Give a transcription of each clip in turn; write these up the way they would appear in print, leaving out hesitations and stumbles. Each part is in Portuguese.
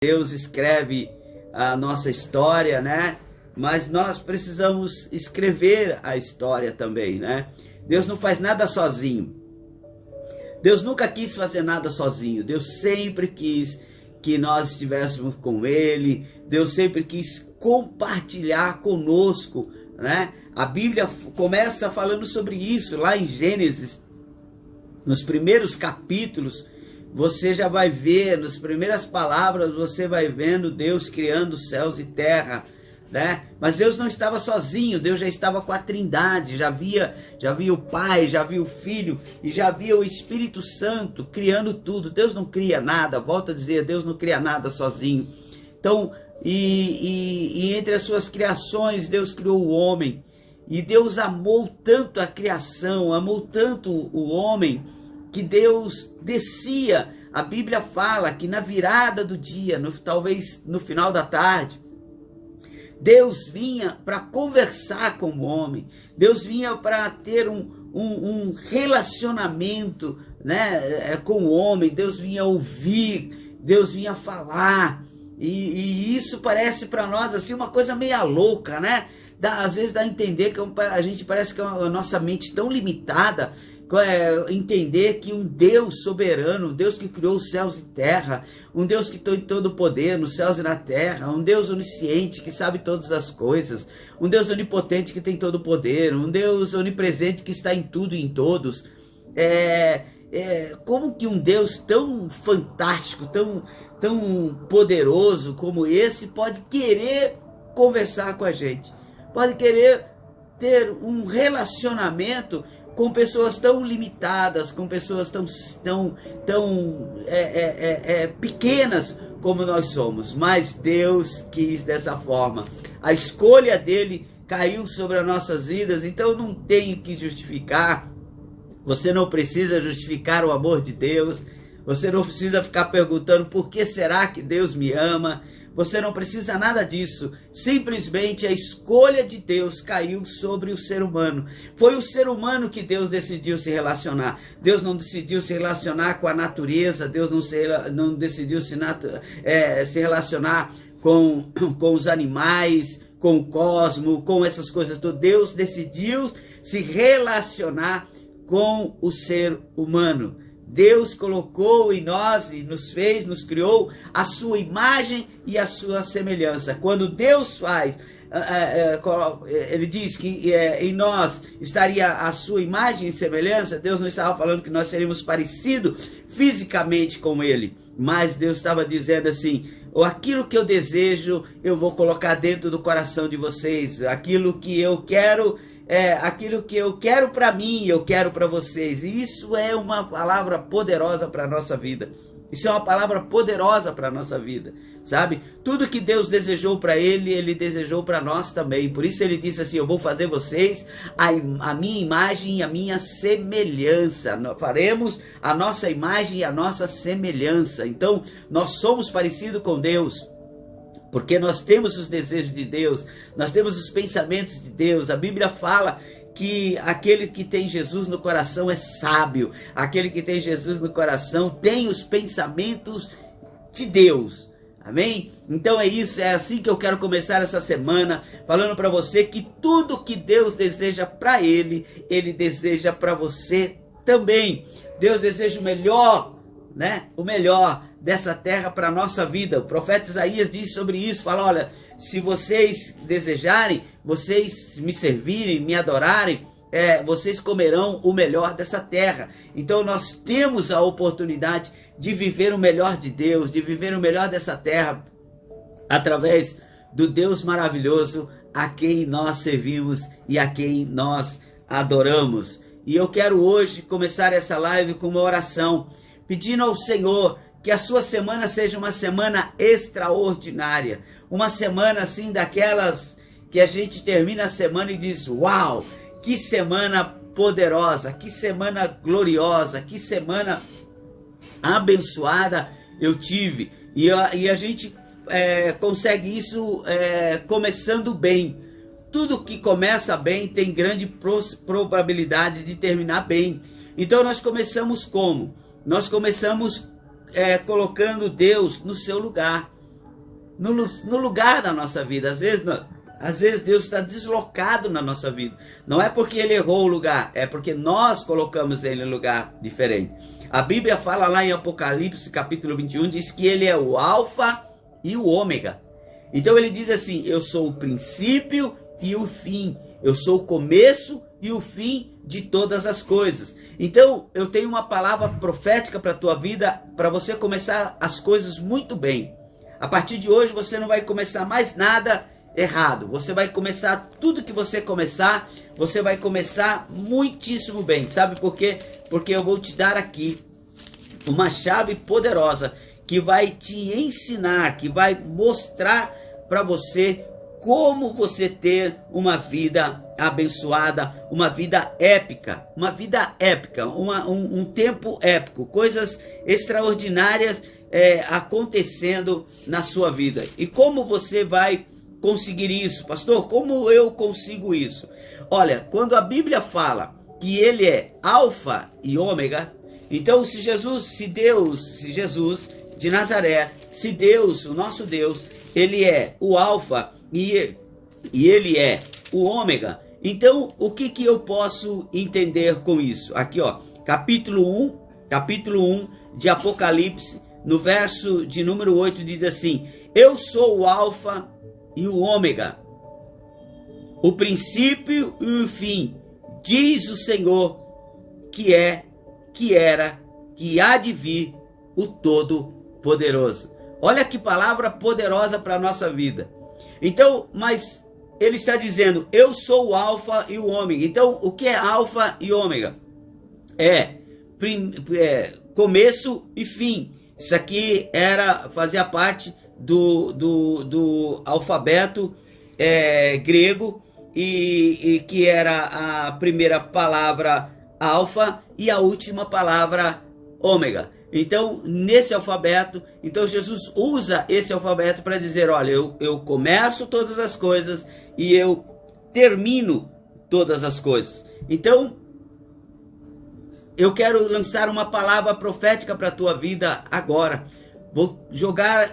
Deus escreve a nossa história, né? Mas nós precisamos escrever a história também, né? Deus não faz nada sozinho. Deus nunca quis fazer nada sozinho. Deus sempre quis que nós estivéssemos com Ele. Deus sempre quis compartilhar conosco, né? A Bíblia começa falando sobre isso lá em Gênesis, nos primeiros capítulos. Você já vai ver, nas primeiras palavras, você vai vendo Deus criando céus e terra, né? Mas Deus não estava sozinho, Deus já estava com a Trindade, já havia o Pai, já havia o Filho e já havia o Espírito Santo criando tudo. Deus não cria nada, volto a dizer, Deus não cria nada sozinho. Então, e entre as suas criações, Deus criou o homem. E Deus amou tanto a criação, amou tanto o homem, que Deus descia. A Bíblia fala que na virada do dia, talvez no final da tarde, Deus vinha para conversar com o homem. Deus vinha para ter um relacionamento, né, com o homem. Deus vinha ouvir, Deus vinha falar. E isso parece para nós assim uma coisa meia louca, né? Às vezes dá a entender que a gente parece que a nossa mente tão limitada, entender que um Deus soberano, um Deus que criou os céus e terra, um Deus que tem todo o poder nos céus e na terra, um Deus onisciente que sabe todas as coisas, um Deus onipotente que tem todo o poder, um Deus onipresente que está em tudo e em todos. Como que um Deus tão fantástico, tão poderoso como esse pode querer conversar com a gente? Pode querer ter um relacionamento com pessoas tão limitadas, com pessoas tão pequenas como nós somos. Mas Deus quis dessa forma. A escolha dele caiu sobre as nossas vidas, então eu não tenho que justificar. Você não precisa justificar o amor de Deus. Você não precisa ficar perguntando por que será que Deus me ama. Você não precisa nada disso. Simplesmente a escolha de Deus caiu sobre o ser humano. Foi o ser humano que Deus decidiu se relacionar. Deus não decidiu se relacionar com a natureza. Deus não decidiu se relacionar com os animais, com o cosmos, com essas coisas todas. Deus decidiu se relacionar com o ser humano. Deus colocou em nós e nos criou a sua imagem e a sua semelhança. Quando Deus faz, ele diz que em nós estaria a sua imagem e semelhança. Deus não estava falando que nós seríamos parecidos fisicamente com Ele, mas Deus estava dizendo assim: aquilo que eu desejo, eu vou colocar dentro do coração de vocês. Aquilo que eu quero, aquilo que eu quero para mim, eu quero para vocês. E isso é uma palavra poderosa para a nossa vida. Isso é uma palavra poderosa para a nossa vida, sabe? Tudo que Deus desejou para Ele, Ele desejou para nós também. Por isso Ele disse assim: eu vou fazer vocês a minha imagem e a minha semelhança. Nós faremos a nossa imagem e a nossa semelhança. Então, nós somos parecidos com Deus, porque nós temos os desejos de Deus, nós temos os pensamentos de Deus. A Bíblia fala que aquele que tem Jesus no coração é sábio. Aquele que tem Jesus no coração tem os pensamentos de Deus. Amém? Então é isso, é assim que eu quero começar essa semana, falando para você que tudo que Deus deseja para Ele, Ele deseja para você também. Deus deseja o melhor, né? O melhor dessa terra para a nossa vida. O profeta Isaías diz sobre isso, fala: olha, se vocês desejarem, vocês me servirem, me adorarem, vocês comerão o melhor dessa terra. Então nós temos a oportunidade de viver o melhor de Deus, de viver o melhor dessa terra, através do Deus maravilhoso a quem nós servimos e a quem nós adoramos. E eu quero hoje começar essa live com uma oração, pedindo ao Senhor que a sua semana seja uma semana extraordinária. Uma semana assim daquelas que a gente termina a semana e diz: uau, que semana poderosa, que semana gloriosa, que semana abençoada eu tive. E a gente consegue isso começando bem. Tudo que começa bem tem grande probabilidade de terminar bem. Então nós começamos como? Nós começamos colocando Deus no seu lugar. no lugar da nossa vida. Às vezes Deus está deslocado na nossa vida. Não é porque Ele errou o lugar, é porque nós colocamos Ele em lugar diferente. A Bíblia fala lá em Apocalipse, capítulo 21, diz que Ele é o Alfa e o Ômega. Então Ele diz assim: eu sou o princípio e o fim. Eu sou o começo e o fim de todas as coisas. Então eu tenho uma palavra profética para a tua vida, para você começar as coisas muito bem. A partir de hoje você não vai começar mais nada errado. Você vai começar tudo que você começar, você vai começar muitíssimo bem. Sabe por quê? Porque eu vou te dar aqui uma chave poderosa que vai te ensinar, que vai mostrar para você como você ter uma vida abençoada, uma vida épica, um tempo épico, coisas extraordinárias acontecendo na sua vida. E como você vai conseguir isso? Pastor, como eu consigo isso? Olha, quando a Bíblia fala que Ele é Alfa e Ômega, então se Jesus de Nazaré, se Deus, o nosso Deus, Ele é o Alfa e Ele é o Ômega, então o que eu posso entender com isso? Aqui ó, capítulo 1 de Apocalipse, no verso de número 8 diz assim: eu sou o Alfa e o Ômega, o princípio e o fim, diz o Senhor, que é, que era, que há de vir, o Todo-Poderoso. Olha que palavra poderosa para a nossa vida. Então, mas ele está dizendo: eu sou o Alfa e o Ômega. Então, o que é Alfa e Ômega? Começo e fim. Isso aqui fazia parte do alfabeto grego, e que era a primeira palavra Alfa e a última palavra Ômega. Então, nesse alfabeto, então Jesus usa esse alfabeto para dizer: olha, eu começo todas as coisas e eu termino todas as coisas. Então, eu quero lançar uma palavra profética para a tua vida agora. Vou jogar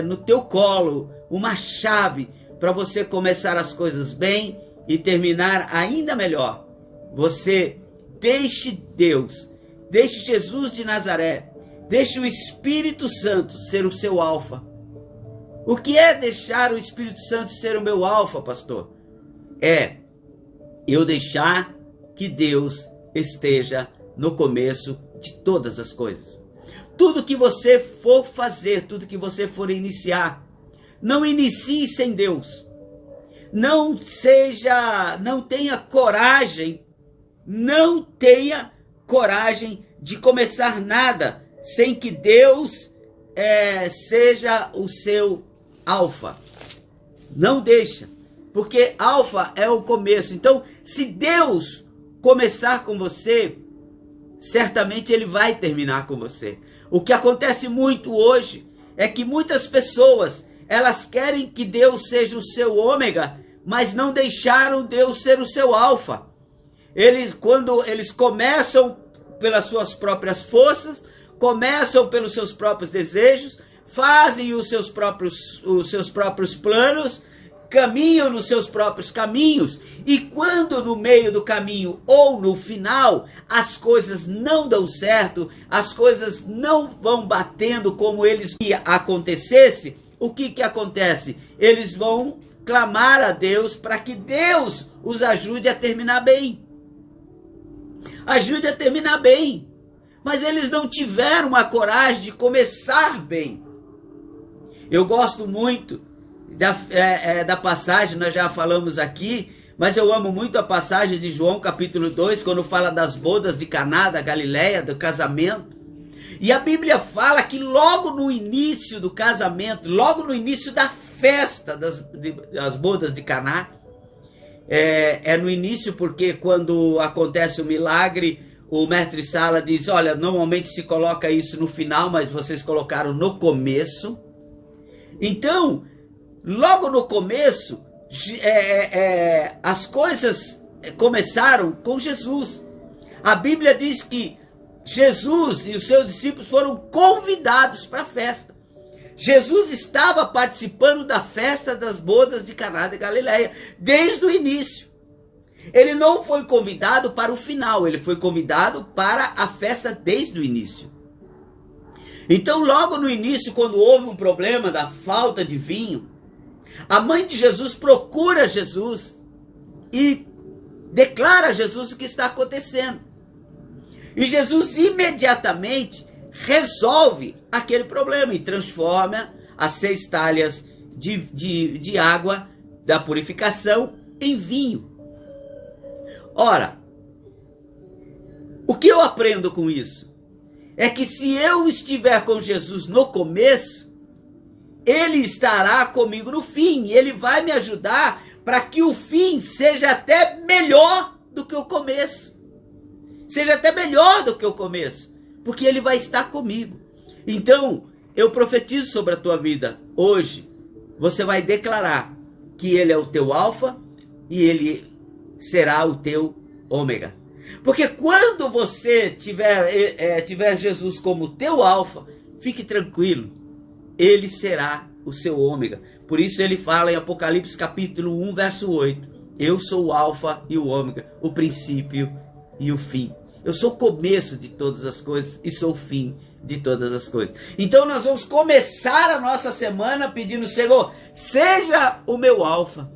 no teu colo uma chave para você começar as coisas bem e terminar ainda melhor. Você deixe Deus, deixe Jesus de Nazaré, deixe o Espírito Santo ser o seu Alfa. O que é deixar o Espírito Santo ser o meu Alfa, pastor? É eu deixar que Deus esteja no começo de todas as coisas. Tudo que você for fazer, tudo que você for iniciar, não inicie sem Deus. Não tenha coragem de começar nada sem que Deus seja o seu Alfa. Não deixa, porque Alfa é o começo. Então, se Deus começar com você, certamente Ele vai terminar com você. O que acontece muito hoje é que muitas pessoas, elas querem que Deus seja o seu Ômega, mas não deixaram Deus ser o seu Alfa. Quando eles começam pelas suas próprias forças, começam pelos seus próprios desejos, fazem os seus próprios planos, caminham nos seus próprios caminhos, e quando no meio do caminho ou no final as coisas não dão certo, as coisas não vão batendo como eles queriam que acontecesse, o que acontece? Eles vão clamar a Deus para que Deus os ajude a terminar bem. Ajude a terminar bem. Mas eles não tiveram a coragem de começar bem. Eu gosto muito da passagem, nós já falamos aqui, mas eu amo muito a passagem de João capítulo 2, quando fala das bodas de Caná, da Galileia, do casamento. E a Bíblia fala que logo no início do casamento, logo no início da festa das bodas de Caná, no início, porque quando acontece o milagre, o mestre Sala diz: olha, normalmente se coloca isso no final, mas vocês colocaram no começo. Então, logo no começo, as coisas começaram com Jesus. A Bíblia diz que Jesus e os seus discípulos foram convidados para a festa. Jesus estava participando da festa das bodas de Caná de Galileia, desde o início. Ele não foi convidado para o final, ele foi convidado para a festa desde o início. Então, logo no início, quando houve um problema da falta de vinho, a mãe de Jesus procura Jesus e declara a Jesus o que está acontecendo. E Jesus imediatamente resolve aquele problema e transforma as 6 talhas de água da purificação em vinho. Ora, o que eu aprendo com isso? É que se eu estiver com Jesus no começo, Ele estará comigo no fim. E Ele vai me ajudar para que o fim seja até melhor do que o começo. Seja até melhor do que o começo. Porque Ele vai estar comigo. Então, eu profetizo sobre a tua vida. Hoje, você vai declarar que Ele é o teu alfa e Ele será o teu ômega. Porque quando você tiver Jesus como teu alfa, fique tranquilo, Ele será o seu ômega. Por isso ele fala em Apocalipse capítulo 1, verso 8. Eu sou o alfa e o ômega, o princípio e o fim. Eu sou o começo de todas as coisas e sou o fim de todas as coisas. Então nós vamos começar a nossa semana pedindo, Senhor, seja o meu alfa.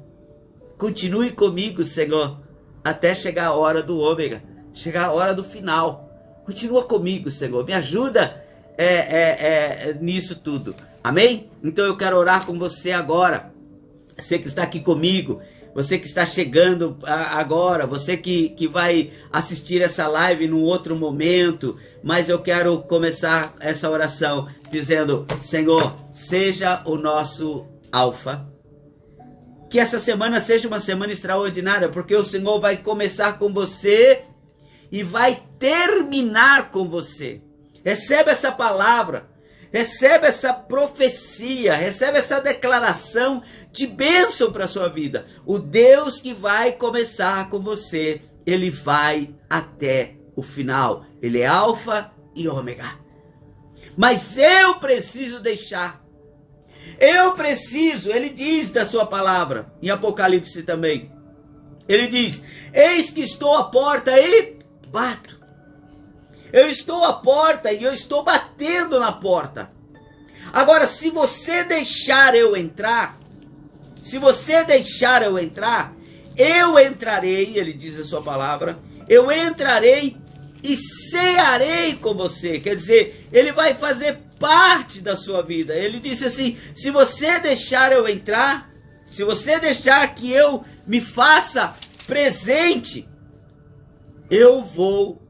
Continue comigo, Senhor, até chegar a hora do ômega, chegar a hora do final. Continua comigo, Senhor, me ajuda nisso tudo. Amém? Então eu quero orar com você agora. Você que está aqui comigo, você que está chegando agora, você que vai assistir essa live num outro momento, mas eu quero começar essa oração dizendo, Senhor, seja o nosso alfa. Que essa semana seja uma semana extraordinária, porque o Senhor vai começar com você e vai terminar com você. Recebe essa palavra, recebe essa profecia, recebe essa declaração de bênção para a sua vida. O Deus que vai começar com você, Ele vai até o final. Ele é alfa e ômega. Mas eu preciso deixar. Ele diz da sua palavra, em Apocalipse também. Ele diz, eis que estou à porta e bato. Eu estou à porta e eu estou batendo na porta. Agora, se você deixar eu entrar, eu entrarei, ele diz a sua palavra, eu entrarei e cearei com você. Quer dizer, ele vai fazer parte da sua vida. Ele disse assim, se você deixar eu entrar, se você deixar que eu me faça presente, eu vou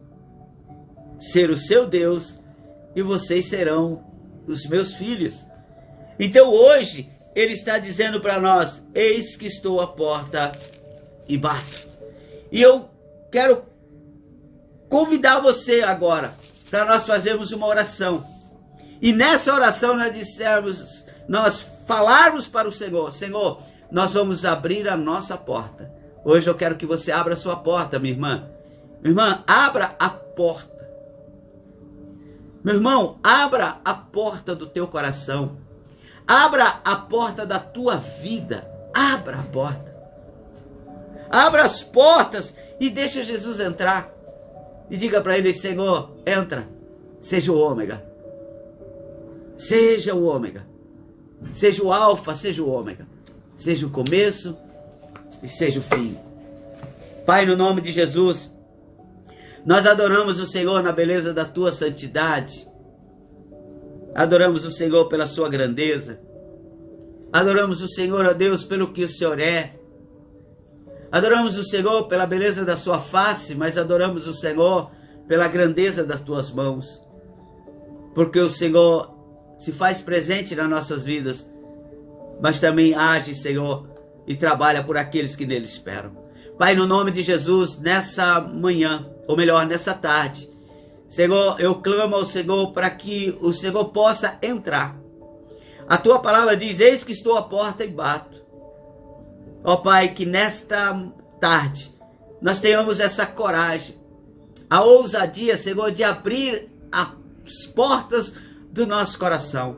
ser o seu Deus e vocês serão os meus filhos. Então hoje ele está dizendo para nós, eis que estou à porta e bato. E eu quero convidar você agora para nós fazermos uma oração. E nessa oração nós falarmos para o Senhor, Senhor, nós vamos abrir a nossa porta. Hoje eu quero que você abra a sua porta, minha irmã. Minha irmã, abra a porta. Meu irmão, abra a porta do teu coração. Abra a porta da tua vida. Abra a porta. Abra as portas e deixa Jesus entrar. E diga para ele, Senhor, entra. Seja o ômega. Seja o ômega. Seja o alfa, seja o ômega. Seja o começo e seja o fim. Pai, no nome de Jesus, nós adoramos o Senhor na beleza da tua santidade. Adoramos o Senhor pela sua grandeza. Adoramos o Senhor, ó Deus, pelo que o Senhor é. Adoramos o Senhor pela beleza da sua face, mas adoramos o Senhor pela grandeza das tuas mãos. Porque o Senhor se faz presente nas nossas vidas, mas também age, Senhor, e trabalha por aqueles que nele esperam. Pai, no nome de Jesus, nessa manhã, ou melhor, nessa tarde, Senhor, eu clamo ao Senhor para que o Senhor possa entrar. A tua palavra diz, eis que estou à porta e bato. Ó Pai, que nesta tarde nós tenhamos essa coragem, a ousadia, Senhor, de abrir as portas do nosso coração.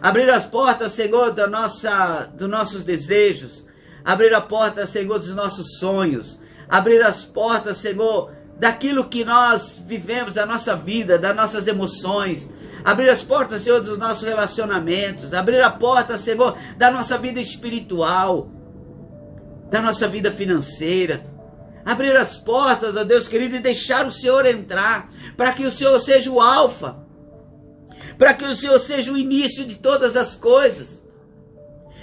Abrir as portas, Senhor, dos nossos desejos. Abrir a porta, Senhor, dos nossos sonhos. Abrir as portas, Senhor, daquilo que nós vivemos, da nossa vida, das nossas emoções. Abrir as portas, Senhor, dos nossos relacionamentos. Abrir a porta, Senhor, da nossa vida espiritual, da nossa vida financeira. Abrir as portas, ó Deus querido, e deixar o Senhor entrar, para que o Senhor seja o alfa, para que o Senhor seja o início de todas as coisas.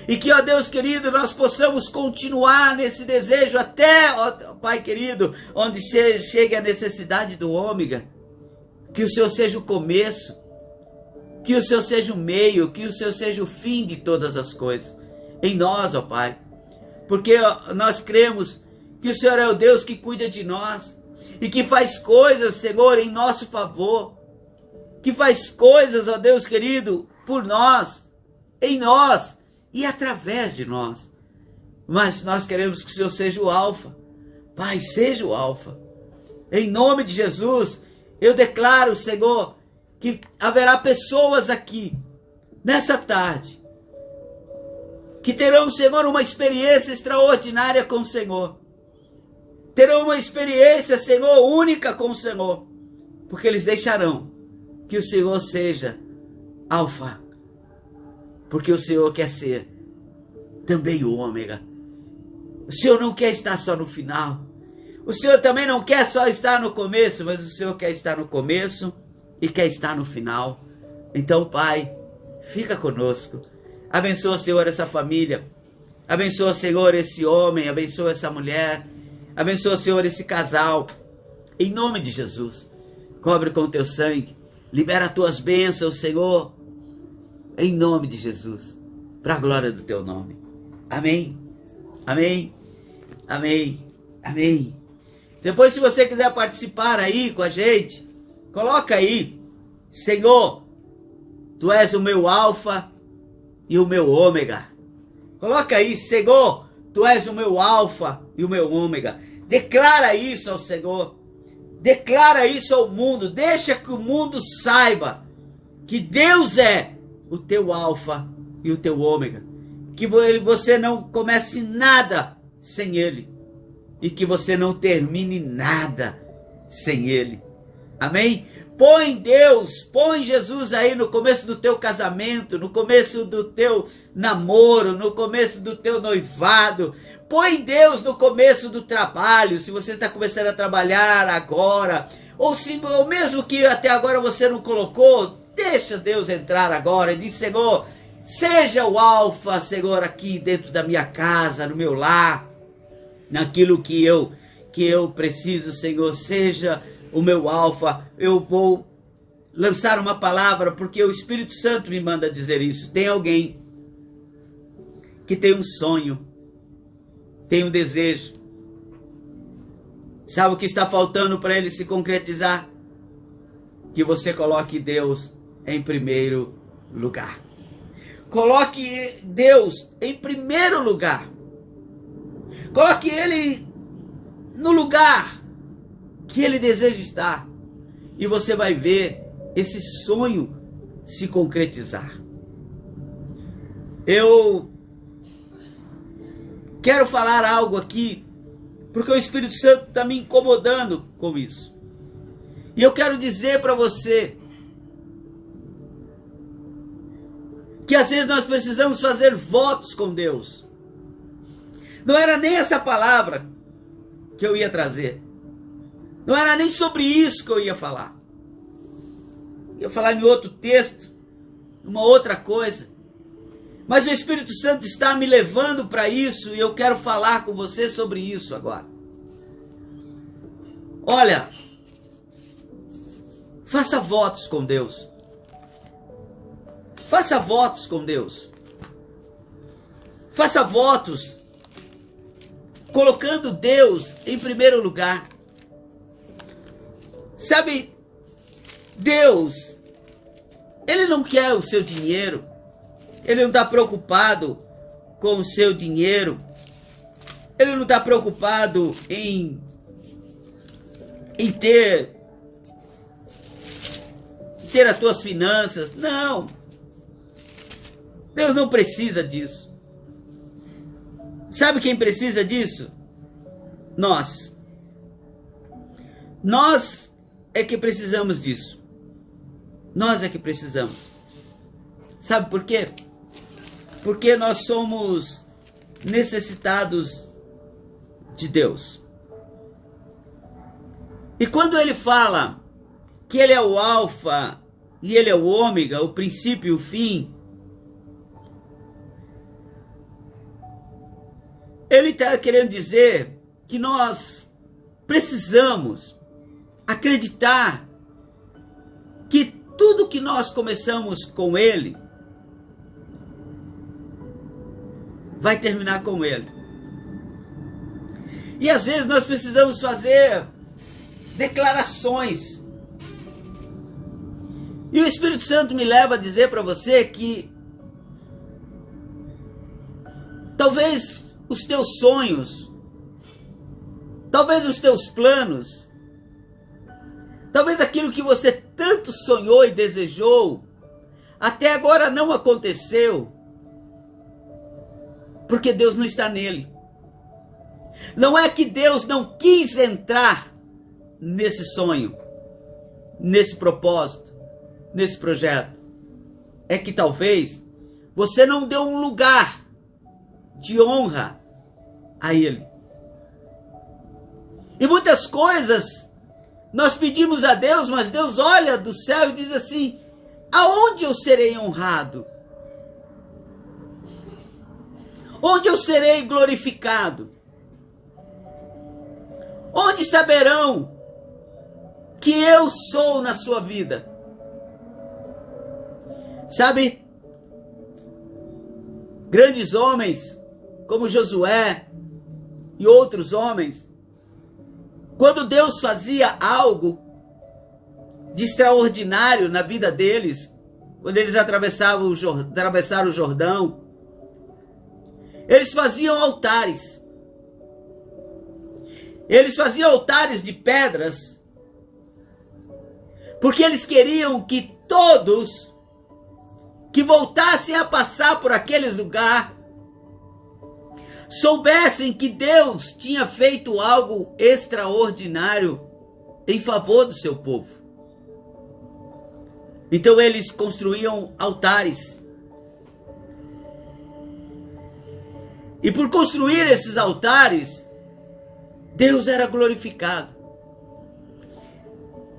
E que, ó Deus querido, nós possamos continuar nesse desejo até, ó Pai querido, onde chegue a necessidade do ômega. Que o Senhor seja o começo, que o Senhor seja o meio, que o Senhor seja o fim de todas as coisas. Em nós, ó Pai. Porque nós cremos que o Senhor é o Deus que cuida de nós e que faz coisas, Senhor, em nosso favor. Que faz coisas, ó Deus querido, por nós, em nós e através de nós. Mas nós queremos que o Senhor seja o alfa. Pai, seja o alfa. Em nome de Jesus, eu declaro, Senhor, que haverá pessoas aqui, nessa tarde, que terão, Senhor, uma experiência extraordinária com o Senhor. Terão uma experiência, Senhor, única com o Senhor. Porque eles deixarão que o Senhor seja alfa. Porque o Senhor quer ser também o ômega. O Senhor não quer estar só no final. O Senhor também não quer só estar no começo, mas o Senhor quer estar no começo e quer estar no final. Então, Pai, fica conosco. Abençoa, Senhor, essa família. Abençoa, Senhor, esse homem. Abençoa essa mulher. Abençoa, Senhor, esse casal. Em nome de Jesus. Cobre com teu sangue. Libera as tuas bênçãos, Senhor. Em nome de Jesus. Para a glória do teu nome. Amém. Amém. Amém. Amém. Depois, se você quiser participar aí com a gente, coloca aí: Senhor, tu és o meu alfa e o meu ômega. Coloca aí: Senhor, tu és o meu alfa e o meu ômega. Declara isso ao Senhor. Declara isso ao mundo. Deixa que o mundo saiba que Deus é o teu alfa e o teu ômega. Que você não comece nada sem Ele. E que você não termine nada sem Ele. Amém? Põe Deus, põe Jesus aí no começo do teu casamento, no começo do teu namoro, no começo do teu noivado. Põe Deus no começo do trabalho, se você está começando a trabalhar agora. Ou mesmo que até agora você não colocou, deixa Deus entrar agora e diz: Senhor, seja o alfa, Senhor, aqui dentro da minha casa, no meu lar, naquilo que eu preciso, Senhor, seja o meu alfa. Eu vou lançar uma palavra, porque o Espírito Santo me manda dizer isso. Tem alguém que tem um sonho, tem um desejo. Sabe o que está faltando para ele se concretizar? Que você coloque Deus em primeiro lugar. Coloque Deus em primeiro lugar. Coloque Ele no lugar que Ele deseja estar. E você vai ver esse sonho se concretizar. Eu quero falar algo aqui, porque o Espírito Santo está me incomodando com isso. E eu quero dizer para você que às vezes nós precisamos fazer votos com Deus. Não era nem essa palavra que eu ia trazer. Não era nem sobre isso que eu ia falar. Eu ia falar em outro texto, uma outra coisa. Mas o Espírito Santo está me levando para isso e eu quero falar com você sobre isso agora. Olha, faça votos com Deus. Faça votos com Deus. Faça votos colocando Deus em primeiro lugar. Sabe, Deus, Ele não quer o seu dinheiro. Ele não está preocupado com o seu dinheiro. Ele não está preocupado em ter as tuas finanças. Não. Deus não precisa disso. Sabe quem precisa disso? Nós. Nós é que precisamos disso. Nós é que precisamos. Sabe por quê? Porque nós somos necessitados de Deus. E quando ele fala que ele é o alfa e ele é o ômega, o princípio e o fim, ele está querendo dizer que nós precisamos acreditar que tudo que nós começamos com ele vai terminar com ele. E às vezes nós precisamos fazer declarações. E o Espírito Santo me leva a dizer para você que talvez os teus sonhos, talvez os teus planos, talvez aquilo que você tanto sonhou e desejou, até agora não aconteceu, porque Deus não está nele. Não é que Deus não quis entrar nesse sonho, nesse propósito, nesse projeto. É que talvez você não deu um lugar de honra a ele. E muitas coisas nós pedimos a Deus, mas Deus olha do céu e diz assim: aonde eu serei honrado? Onde eu serei glorificado? Onde saberão que eu sou na sua vida? Sabe, grandes homens como Josué e outros homens, quando Deus fazia algo de extraordinário na vida deles, quando eles atravessaram o Jordão, eles faziam altares. Eles faziam altares de pedras, porque eles queriam que todos que voltassem a passar por aqueles lugares soubessem que Deus tinha feito algo extraordinário em favor do seu povo. Então eles construíam altares. E por construir esses altares, Deus era glorificado.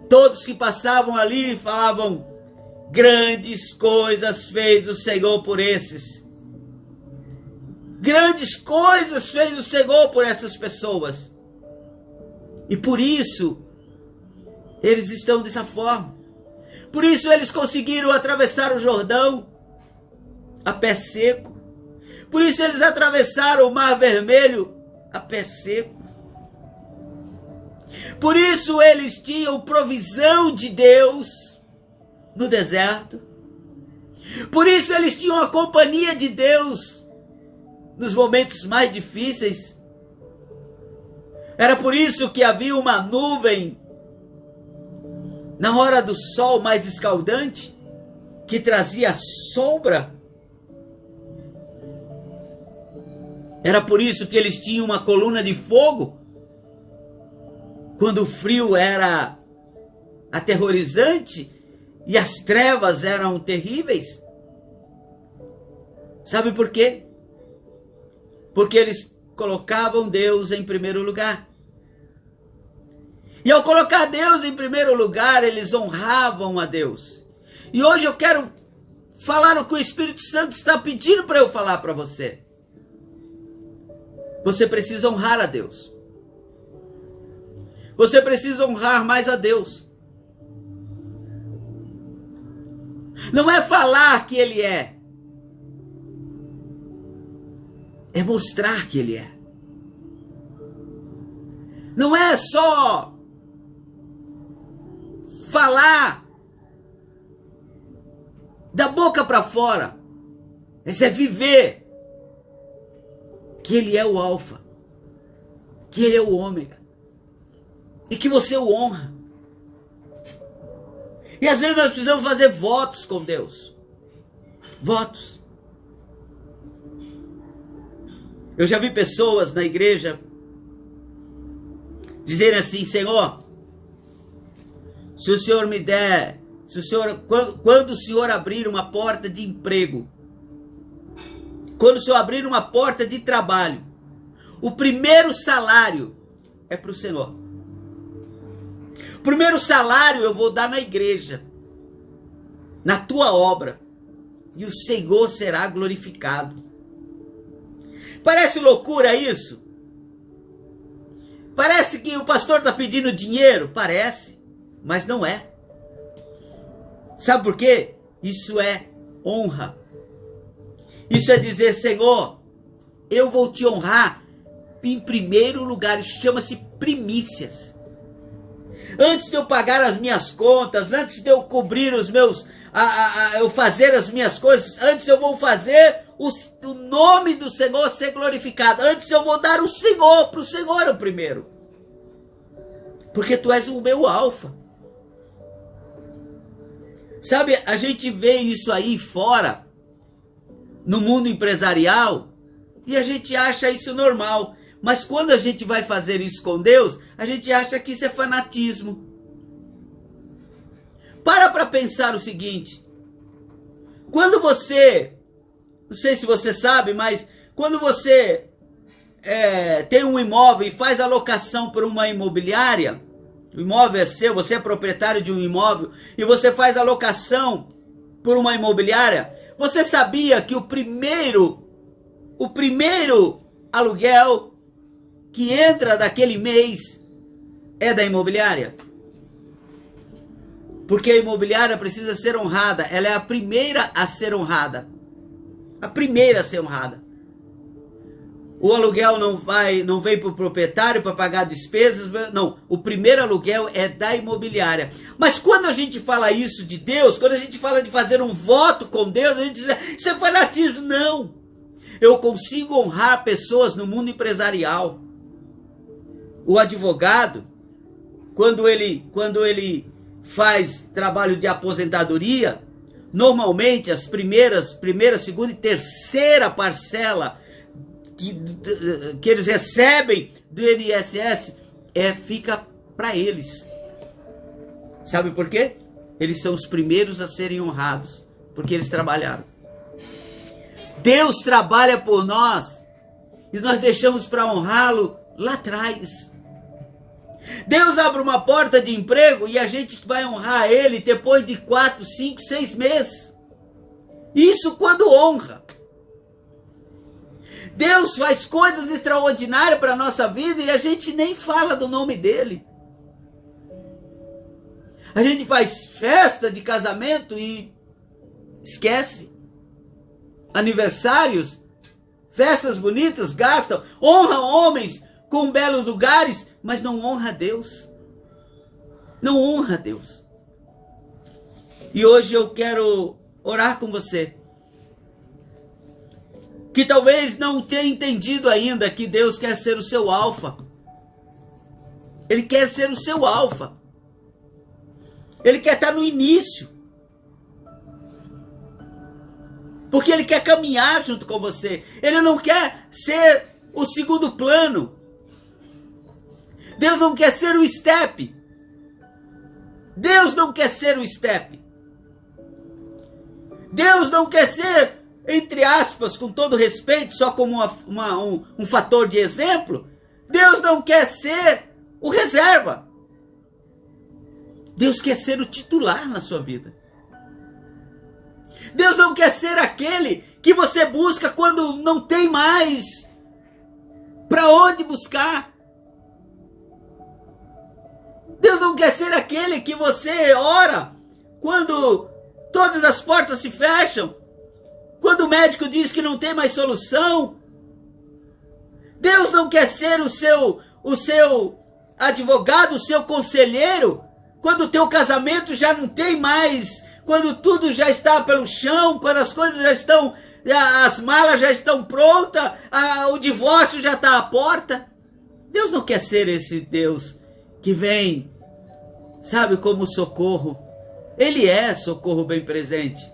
Todos que passavam ali falavam: grandes coisas fez o Senhor por esses. Grandes coisas fez o Senhor por essas pessoas. E por isso, eles estão dessa forma. Por isso eles conseguiram atravessar o Jordão a pé seco. Por isso eles atravessaram o Mar Vermelho a pé seco. Por isso eles tinham provisão de Deus no deserto. Por isso eles tinham a companhia de Deus nos momentos mais difíceis. Era por isso que havia uma nuvem na hora do sol mais escaldante, que trazia sombra. Era por isso que eles tinham uma coluna de fogo quando o frio era aterrorizante e as trevas eram terríveis. Sabe por quê? Porque eles colocavam Deus em primeiro lugar. E ao colocar Deus em primeiro lugar, eles honravam a Deus. E hoje eu quero falar o que o Espírito Santo está pedindo para eu falar para você. Você precisa honrar a Deus. Você precisa honrar mais a Deus. Não é falar que Ele é. É mostrar que Ele é. Não é só falar da boca para fora. Mas é viver que Ele é o alfa, que Ele é o ômega, e que você o honra. E às vezes nós precisamos fazer votos com Deus. Votos. Eu já vi pessoas na igreja dizerem assim: Senhor, se o Senhor me der, quando o Senhor abrir uma porta de emprego, quando o Senhor abrir uma porta de trabalho, o primeiro salário é para o Senhor. O primeiro salário eu vou dar na igreja, na tua obra, e o Senhor será glorificado. Parece loucura isso? Parece que o pastor está pedindo dinheiro? Parece, mas não é. Sabe por quê? Isso é honra. Isso é dizer: Senhor, eu vou te honrar em primeiro lugar. Isso chama-se primícias. Antes de eu pagar as minhas contas, antes de eu cobrir os meus, eu fazer as minhas coisas, antes eu vou fazer o nome do Senhor ser glorificado. Antes eu vou dar o Senhor, para o Senhor o primeiro. Porque tu és o meu alfa. Sabe, a gente vê isso aí fora, no mundo empresarial, e a gente acha isso normal. Mas quando a gente vai fazer isso com Deus, a gente acha que isso é fanatismo. Para pensar o seguinte: quando você, não sei se você sabe, mas quando você tem um imóvel e faz a locação por uma imobiliária, o imóvel é seu, você é proprietário de um imóvel, e você faz a locação por uma imobiliária, você sabia que o primeiro aluguel que entra daquele mês é da imobiliária? Porque a imobiliária precisa ser honrada. Ela é a primeira a ser honrada. A primeira a ser honrada. O aluguel não vem para o proprietário para pagar despesas. Não, o primeiro aluguel é da imobiliária. Mas quando a gente fala isso de Deus, quando a gente fala de fazer um voto com Deus, a gente diz: isso é fanatismo. Não. Eu consigo honrar pessoas no mundo empresarial. O advogado, quando ele faz trabalho de aposentadoria, normalmente as primeira, segunda e terceira parcela que eles recebem do INSS fica para eles. Sabe por quê? Eles são os primeiros a serem honrados, porque eles trabalharam. Deus trabalha por nós e nós deixamos para honrá-lo lá atrás. Deus abre uma porta de emprego e a gente vai honrar ele depois de 4, 5, 6 meses. Isso quando honra. Deus faz coisas extraordinárias para a nossa vida e a gente nem fala do nome dele. A gente faz festa de casamento e esquece. Aniversários, festas bonitas, gastam, honra homens com belos lugares, mas não honra Deus. Não honra Deus. E hoje eu quero orar com você, que talvez não tenha entendido ainda que Deus quer ser o seu alfa. Ele quer ser o seu alfa. Ele quer estar no início. Porque ele quer caminhar junto com você. Ele não quer ser o segundo plano. Deus não quer ser o step. Deus não quer ser o step. Deus não quer ser, entre aspas, com todo respeito, só como um fator de exemplo. Deus não quer ser o reserva. Deus quer ser o titular na sua vida. Deus não quer ser aquele que você busca quando não tem mais para onde buscar. Deus não quer ser aquele que você ora quando todas as portas se fecham, quando o médico diz que não tem mais solução. Deus não quer ser o seu advogado, o seu conselheiro, quando o teu casamento já não tem mais, quando tudo já está pelo chão, quando as coisas já estão, as malas já estão prontas, o divórcio já está à porta. Deus não quer ser esse Deus que vem, sabe, como socorro. Ele é socorro bem presente,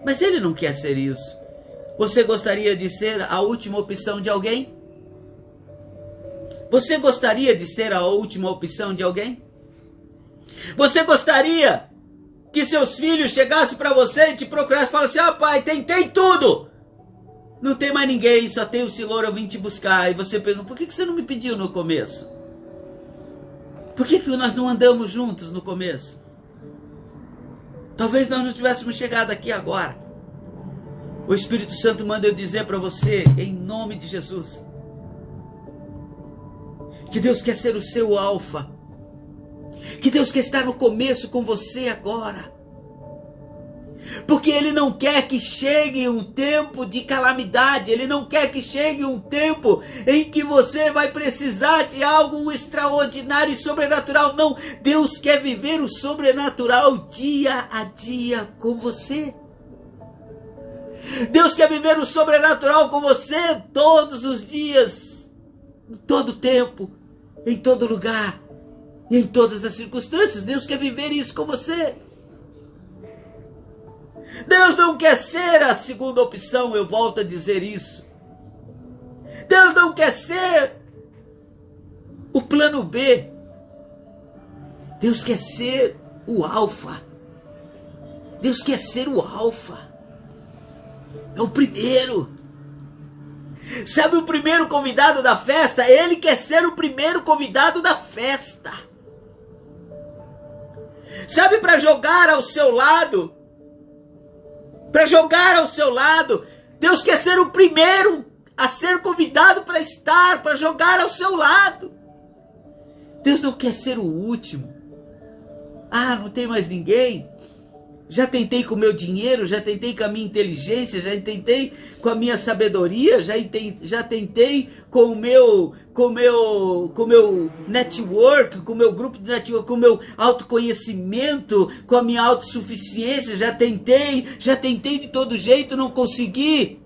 mas ele não quer ser isso. Você gostaria de ser a última opção de alguém? Você gostaria de ser a última opção de alguém? Você gostaria que seus filhos chegassem para você e te procurassem e falassem: ah, pai, tentei tudo, não tem mais ninguém, só tem o Senhor, eu vim te buscar. E você pergunta: por que você não me pediu no começo? Por que nós não andamos juntos no começo? Talvez nós não tivéssemos chegado aqui agora. O Espírito Santo manda eu dizer para você, em nome de Jesus, que Deus quer ser o seu alfa, que Deus quer estar no começo com você agora, porque Ele não quer que chegue um tempo de calamidade, Ele não quer que chegue um tempo em que você vai precisar de algo extraordinário e sobrenatural. Não, Deus quer viver o sobrenatural dia a dia com você. Deus quer viver o sobrenatural com você todos os dias, em todo tempo, em todo lugar, e em todas as circunstâncias. Deus quer viver isso com você. Deus não quer ser a segunda opção, eu volto a dizer isso. Deus não quer ser o plano B. Deus quer ser o alfa. Deus quer ser o alfa. É o primeiro. Sabe o primeiro convidado da festa? Ele quer ser o primeiro convidado da festa. Sabe, para jogar ao seu lado, Deus quer ser o primeiro a ser convidado para estar, para jogar ao seu lado. Deus não quer ser o último. Ah, não tem mais ninguém? Já tentei com o meu dinheiro, já tentei com a minha inteligência, já tentei com a minha sabedoria, já tentei com o meu network, com o meu grupo de network, com o meu autoconhecimento, com a minha autossuficiência, já tentei de todo jeito, não consegui.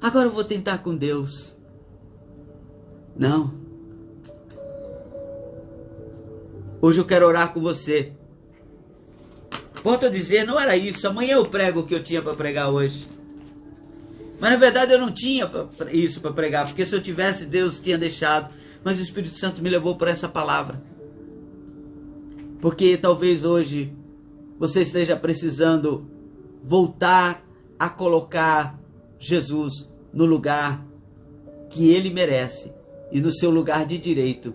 Agora eu vou tentar com Deus. Não. Hoje eu quero orar com você. Volto a dizer, não era isso. Amanhã eu prego o que eu tinha para pregar hoje. Mas na verdade eu não tinha isso para pregar, porque se eu tivesse, Deus tinha deixado. Mas o Espírito Santo me levou por essa palavra. Porque talvez hoje você esteja precisando voltar a colocar Jesus no lugar que Ele merece e no seu lugar de direito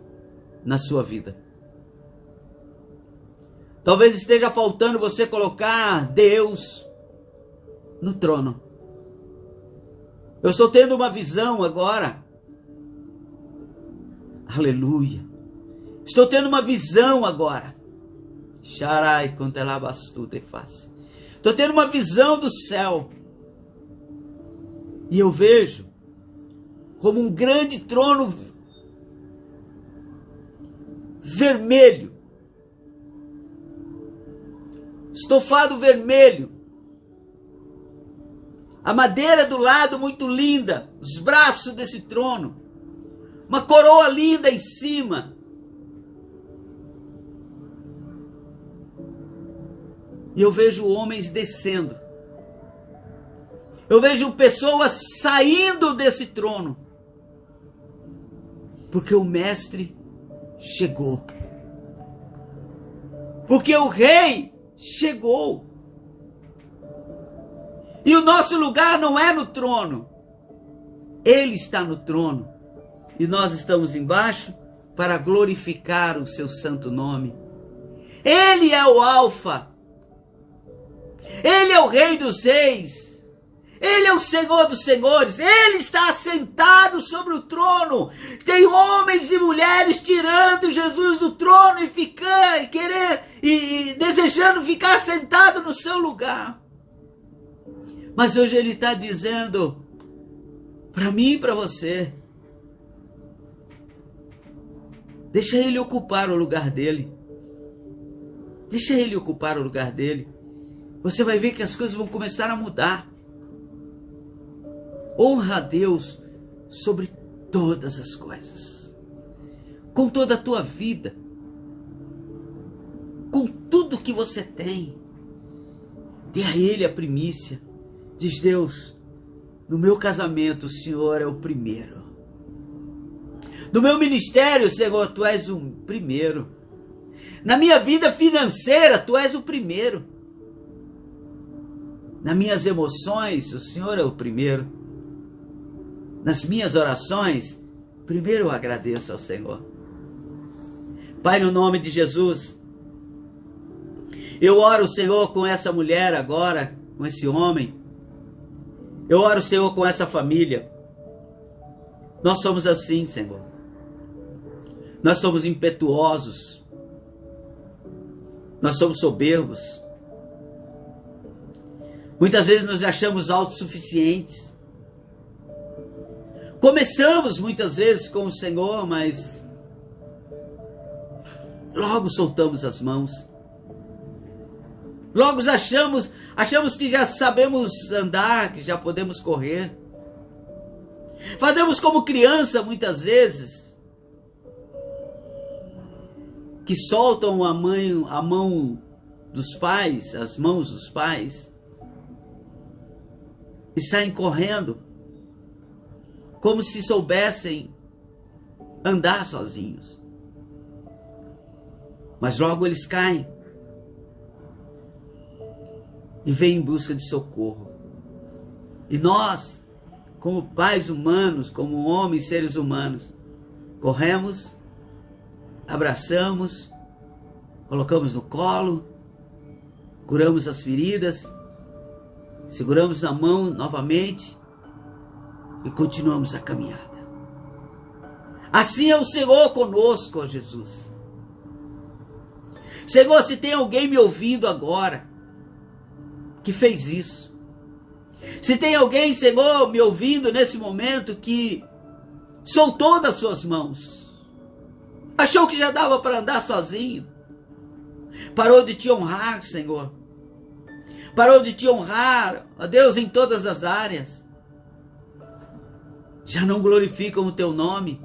na sua vida. Talvez esteja faltando você colocar Deus no trono. Eu estou tendo uma visão agora. Aleluia. Estou tendo uma visão agora. Sharai contelabastu te faz. Estou tendo uma visão do céu. E eu vejo como um grande trono vermelho. Estofado vermelho, a madeira do lado muito linda, os braços desse trono, uma coroa linda em cima. E eu vejo homens descendo, eu vejo pessoas saindo desse trono, porque o mestre chegou, porque o rei chegou. E o nosso lugar não é no trono. Ele está no trono. E nós estamos embaixo para glorificar o seu santo nome. Ele é o Alfa. Ele é o Rei dos Reis. Ele é o Senhor dos Senhores. Ele está assentado sobre o trono. Tem homens e mulheres tirando Jesus do trono e desejando ficar sentado no seu lugar. Mas hoje Ele está dizendo para mim e para você: deixa Ele ocupar o lugar dele. Deixa Ele ocupar o lugar dele. Você vai ver que as coisas vão começar a mudar. Honra a Deus sobre todas as coisas, com toda a tua vida, com tudo que você tem. Dê a Ele a primícia. Diz Deus, no meu casamento o Senhor é o primeiro. No meu ministério, Senhor, Tu és o primeiro. Na minha vida financeira, Tu és o primeiro. Nas minhas emoções, o Senhor é o primeiro. Nas minhas orações, primeiro eu agradeço ao Senhor. Pai, no nome de Jesus, eu oro, Senhor, com essa mulher agora, com esse homem. Eu oro, Senhor, com essa família. Nós somos assim, Senhor. Nós somos impetuosos. Nós somos soberbos. Muitas vezes nos achamos autossuficientes. Começamos muitas vezes com o Senhor, mas logo soltamos as mãos. Logo achamos que já sabemos andar, que já podemos correr. Fazemos como criança muitas vezes, que soltam a mão dos pais, as mãos dos pais, e saem correndo, como se soubessem andar sozinhos. Mas logo eles caem e vêm em busca de socorro. E nós, como pais humanos, como homens, seres humanos, corremos, abraçamos, colocamos no colo, curamos as feridas, seguramos na mão novamente e continuamos a caminhada. Assim é o Senhor conosco, ó Jesus. Senhor, se tem alguém me ouvindo agora que fez isso, se tem alguém, Senhor, me ouvindo nesse momento que soltou das suas mãos, achou que já dava para andar sozinho, parou de te honrar, Senhor, parou de te honrar, ó Deus, em todas as áreas, já não glorificam o teu nome,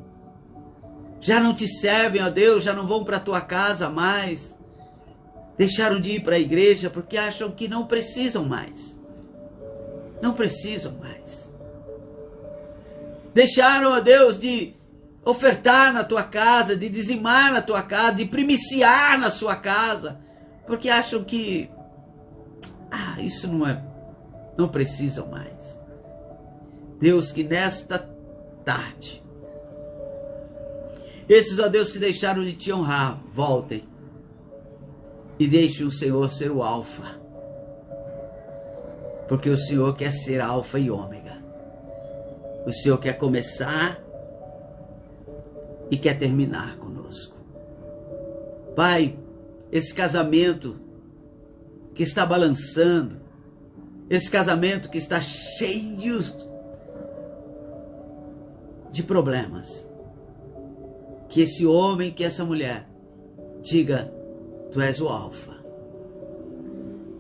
já não te servem, ó Deus, já não vão para a tua casa mais, deixaram de ir para a igreja porque acham que não precisam mais. Não precisam mais. Deixaram, ó Deus, de ofertar na tua casa, de dizimar na tua casa, de primiciar na sua casa, porque acham que isso não precisam mais. Deus, que nesta tarde, esses, ó Deus, que deixaram de te honrar, voltem e deixem o Senhor ser o alfa, porque o Senhor quer ser alfa e ômega. O Senhor quer começar e quer terminar conosco. Pai, esse casamento que está balançando, esse casamento que está cheio de problemas, que esse homem, que essa mulher diga: Tu és o alfa,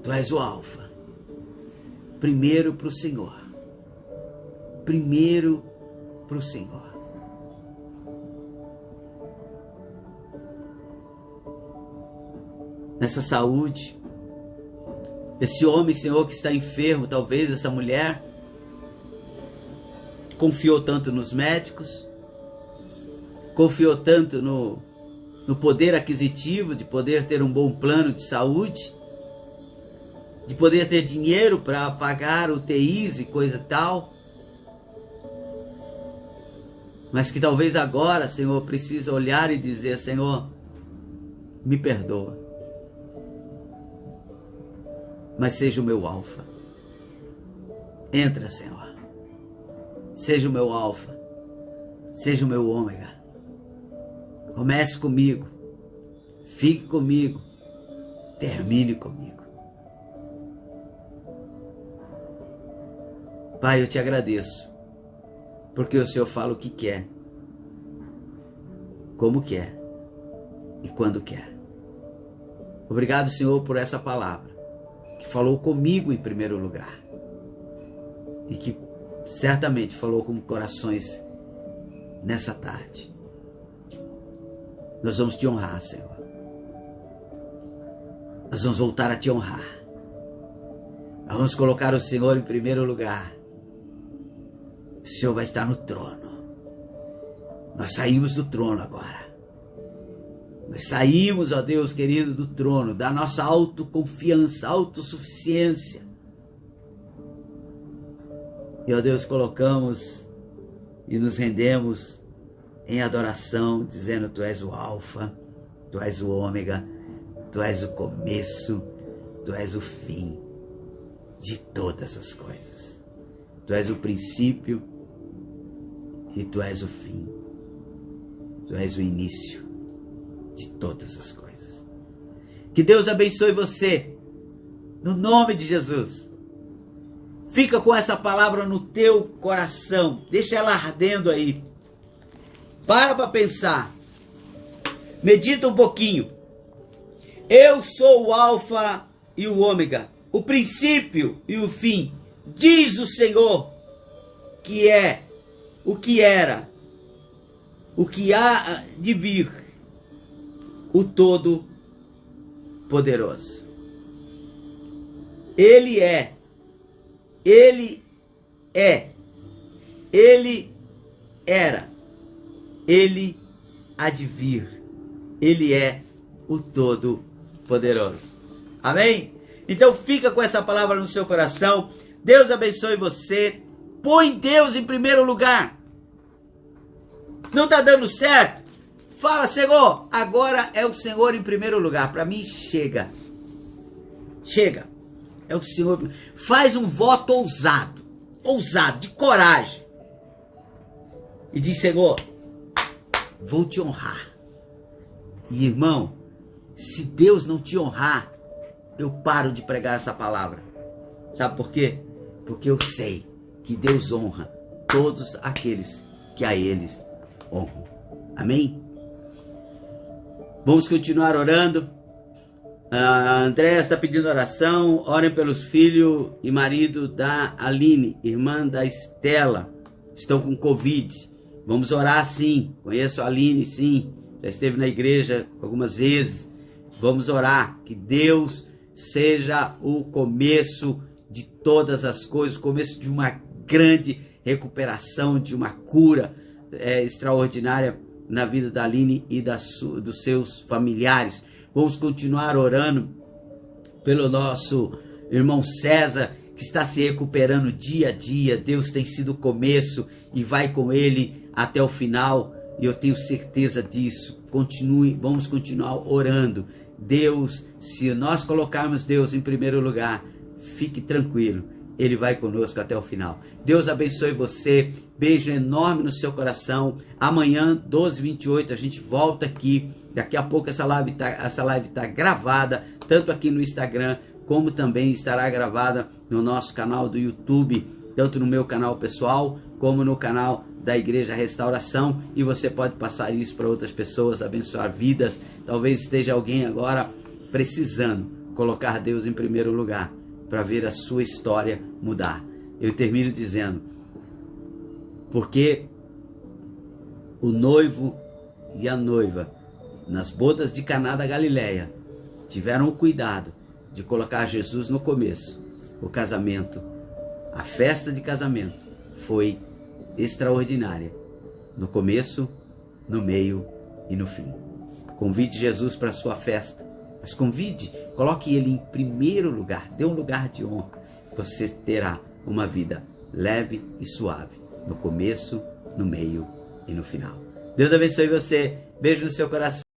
Tu és o alfa. Primeiro para o Senhor, primeiro para o Senhor. Nessa saúde, esse homem, Senhor, que está enfermo, talvez essa mulher, confiou tanto nos médicos, confiou tanto no poder aquisitivo de poder ter um bom plano de saúde, de poder ter dinheiro para pagar UTIs e coisa tal, mas que talvez agora, Senhor, precisa olhar e dizer: Senhor, me perdoa, mas seja o meu alfa. Entra, Senhor, seja o meu alfa, seja o meu ômega. Comece comigo, fique comigo, termine comigo. Pai, eu te agradeço, porque o Senhor fala o que quer, como quer e quando quer. Obrigado, Senhor, por essa palavra, que falou comigo em primeiro lugar, e que certamente falou com corações nessa tarde. Nós vamos te honrar, Senhor. Nós vamos voltar a te honrar. Nós vamos colocar o Senhor em primeiro lugar. O Senhor vai estar no trono. Nós saímos do trono agora. Nós saímos, ó Deus querido, do trono, da nossa autoconfiança, autossuficiência. E, ó Deus, colocamos e nos rendemos em adoração, dizendo: Tu és o Alfa, Tu és o Ômega, Tu és o começo, Tu és o fim de todas as coisas. Tu és o princípio e Tu és o fim. Tu és o início de todas as coisas. Que Deus abençoe você, no nome de Jesus. Fica com essa palavra no teu coração, deixa ela ardendo aí. Para pensar, medita um pouquinho. Eu sou o Alfa e o Ômega, o princípio e o fim, diz o Senhor, que é, o que era, o que há de vir, o Todo-Poderoso. Ele é, Ele é, Ele era, Ele há de vir, Ele é o Todo-Poderoso. Amém? Então fica com essa palavra no seu coração. Deus abençoe você. Põe Deus em primeiro lugar. Não está dando certo? Fala: Senhor, agora é o Senhor em primeiro lugar. Para mim, chega. Chega. É o Senhor. Faz um voto ousado. Ousado, de coragem. E diz: Senhor, vou te honrar. E, irmão, se Deus não te honrar, eu paro de pregar essa palavra. Sabe por quê? Porque eu sei que Deus honra todos aqueles que a eles honram. Amém? Vamos continuar orando. A Andréa está pedindo oração. Orem pelos filhos e marido da Aline, irmã da Estela. Estão com Covid. Vamos orar, sim. Conheço a Aline, sim. Já esteve na igreja algumas vezes. Vamos orar. Que Deus seja o começo de todas as coisas. O começo de uma grande recuperação, de uma cura extraordinária na vida da Aline e dos seus familiares. Vamos continuar orando pelo nosso irmão César, que está se recuperando dia a dia. Deus tem sido o começo e vai com ele até o final, e eu tenho certeza disso. Vamos continuar orando. Deus, se nós colocarmos Deus em primeiro lugar, fique tranquilo, Ele vai conosco até o final. Deus abençoe você. Beijo enorme no seu coração. Amanhã, 12h28, a gente volta aqui. Daqui a pouco essa live tá gravada, tanto aqui no Instagram, como também estará gravada no nosso canal do YouTube, tanto no meu canal pessoal, como no canal da Igreja Restauração. E você pode passar isso para outras pessoas, abençoar vidas. Talvez esteja alguém agora precisando colocar Deus em primeiro lugar, para ver a sua história mudar. Eu termino dizendo: porque o noivo e a noiva, nas bodas de Caná da Galileia, tiveram o cuidado de colocar Jesus no começo. O casamento, a festa de casamento, foi extraordinária, no começo, no meio e no fim. Convide Jesus para a sua festa, mas convide, coloque Ele em primeiro lugar, dê um lugar de honra. Você terá uma vida leve e suave, no começo, no meio e no final. Deus abençoe você. Beijo no seu coração.